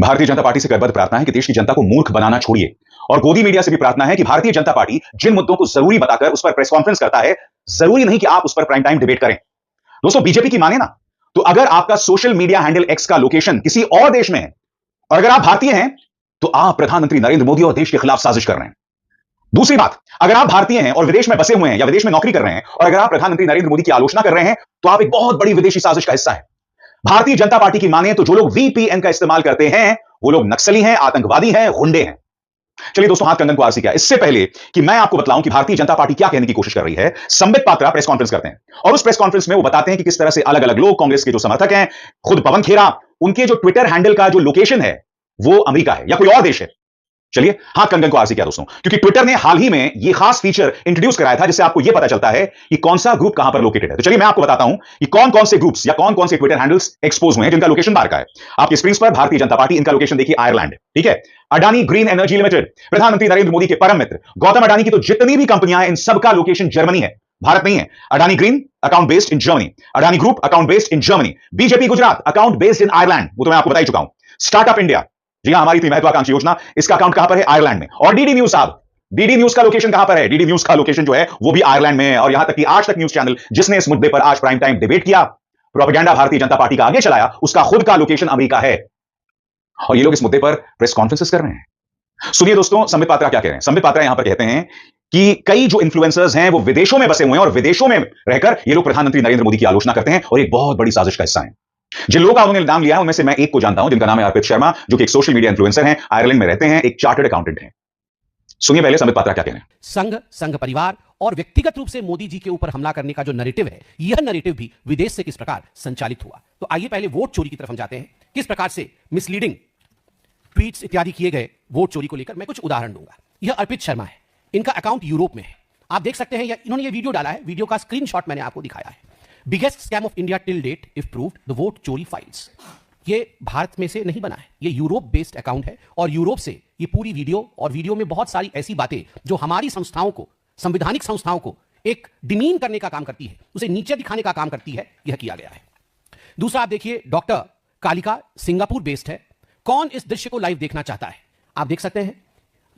Bharatiya Janata party से करबद्ध प्रार्थना है कि देश की जनता को मूर्ख बनाना छोड़िए और गोदी मीडिया से भी प्रार्थना है कि भारतीय जनता पार्टी जिन मुद्दों को जरूरी बताकर उस पर प्रेस कॉन्फ्रेंस करता है, जरूरी नहीं कि आप उस पर प्राइम टाइम डिबेट करें। दोस्तों, बीजेपी की माने ना, तो अगर आपका सोशल मीडिया हैंडल एक्स का लोकेशन किसी और देश में है और अगर आप भारतीय हैं, तो आप प्रधानमंत्री नरेंद्र मोदी और देश के खिलाफ साजिश कर रहे हैं। दूसरी बात, अगर आप भारतीय हैं और विदेश में बसे हुए हैं या विदेश में नौकरी कर रहे हैं और अगर आप प्रधानमंत्री नरेंद्र मोदी की आलोचना कर रहे हैं, तो आप एक बहुत बड़ी विदेशी साजिश का हिस्सा है। भारतीय जनता पार्टी की माने तो जो लोग वीपीएन का इस्तेमाल करते हैं वो लोग नक्सली हैं, आतंकवादी हैं, गुंडे हैं। चलिए दोस्तों, हाथ कंगन को आरसी किया। इससे पहले कि मैं आपको बतलाऊं कि भारतीय जनता पार्टी क्या कहने की कोशिश कर रही है, संबित पात्रा प्रेस कॉन्फ्रेंस करते हैं और उस प्रेस कॉन्फ्रेंस में वो बताते हैं कि किस तरह से अलग अलग लोग, कांग्रेस के जो समर्थक हैं, खुद पवन खेरा, उनके जो ट्विटर हैंडल का जो लोकेशन है वो अमेरिका है या कोई और देश है। चलिए हाथ कंगन को आरसी किया दोस्तों, क्योंकि ट्विटर ने हाल ही में ये खास फीचर इंट्रोड्यूस कराया था जिससे आपको यह पता चलता है कि कौन सा ग्रुप कहां पर लोकेटेड है। तो चलिए मैं आपको बताता हूं कि कौन कौन से ग्रुप्स या कौन कौन से ट्विटर हैंडल्स एक्सपोज हुए हैं जिनका लोकेशन बाहर का है। आपकी स्क्रीन पर भारतीय जनता पार्टी, इनका लोकेशन देखिए आयरलैंड, ठीक है। अडानी ग्रीन एनर्जी लिमिटेड, प्रधानमंत्री नरेंद्र मोदी के परम मित्र गौतम अडानी की तो जितनी भी कंपनियां हैं इन सबका लोकेशन जर्मनी है, भारत नहीं है। Adani green account based in Germany, Adani group account based in Germany, BJP Gujarat account based in Ireland, वो तो मैं आपको बता ही चुका हूं। स्टार्टअप इंडिया, जी हां, हमारी थी महत्वाकांक्षी योजना, इसका अकाउंट कहां पर है? आयरलैंड में। और डीडी न्यूज साहब, डीडी न्यूज का लोकेशन कहां पर है? डीडी न्यूज का लोकेशन जो है वो भी आयरलैंड में है। और यहां तक कि आज तक न्यूज चैनल जिसने इस मुद्दे पर आज प्राइम टाइम डिबेट किया, प्रोपेगेंडा भारतीय जनता पार्टी का आगे चलाया, उसका खुद का लोकेशन अमेरिका है और ये लोग इस मुद्दे पर प्रेस कॉन्फ्रेंसेस कर रहे हैं। सुनिए दोस्तों, संबित पात्रा क्या कह रहे हैं। संबित पात्रा यहां पर कहते हैं कि कई जो इन्फ्लुएंसर्स हैं वो विदेशों में बसे हुए हैं और विदेशों में रहकर ये लोग प्रधानमंत्री नरेंद्र मोदी की आलोचना करते हैं और एक बहुत बड़ी साजिश का हिस्सा है। जिन लोगों का उन्होंने नाम लिया है उनमें से मैं एक को जानता हूं जिनका नाम है अर्पित शर्मा, जो कि एक सोशल मीडिया इन्फ्लुएंसर हैं, आयरलैंड में रहते हैं, एक चार्टर्ड अकाउंटेंट हैं। सुनिए पहले संबित पात्रा क्या कह रहे हैं। संघ परिवार और व्यक्तिगत रूप से मोदी जी के ऊपर हमला करने का जो नैरेटिव है, यह नैरेटिव भी विदेश से किस प्रकार संचालित हुआ। तो आइए पहले वोट चोरी की तरफ हम जाते हैं, किस प्रकार से मिसलीडिंग ट्वीट्स इत्यादि किए गए वोट चोरी को लेकर। मैं कुछ उदाहरण दूंगा। यह अर्पित शर्मा है, इनका अकाउंट यूरोप में है, आप देख सकते हैं। इन्होंने ये वीडियो डाला है, वीडियो का स्क्रीनशॉट मैंने आपको दिखाया है। Biggest scam of India till date if proved, the vote चोरी फाइल्स। ये भारत में से नहीं बना है, ये यूरोप बेस्ड अकाउंट है और यूरोप से ये पूरी वीडियो, और वीडियो में बहुत सारी ऐसी बातें जो हमारी संस्थाओं को, संवैधानिक संस्थाओं को एक डिमीन करने का काम करती है, उसे नीचे दिखाने का काम करती है, यह किया गया है। दूसरा आप देखिए, डॉक्टर कालिका सिंगापुर बेस्ड है। कौन इस दृश्य को लाइव देखना चाहता है? आप देख सकते हैं,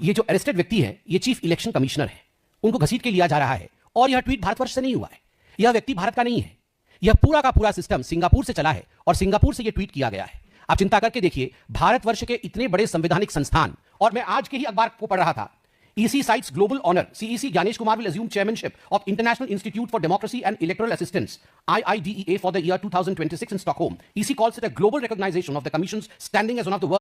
ये जो अरेस्टेड व्यक्ति है ये चीफ इलेक्शन कमिश्नर है, उनको घसीट के लिया जा रहा है और यह ट्वीट भारतवर्ष से नहीं हुआ है, यह व्यक्ति भारत का नहीं है, यह पूरा का पूरा सिस्टम सिंगापुर से चला है और सिंगापुर से यह ट्वीट किया गया है। आप चिंता करके देखिए, भारतवर्ष के इतने बड़े संवैधानिक संस्थान, और मैं आज के ही अखबार को पढ़ रहा था, EC cites global honor. CEC Ganesh Kumar will assume chairmanship of International Institute for Democracy and Electoral Assistance (IIDEA) for the year 2026 in Stockholm. EC calls it a global recognition of the Commission's standing as one of the world's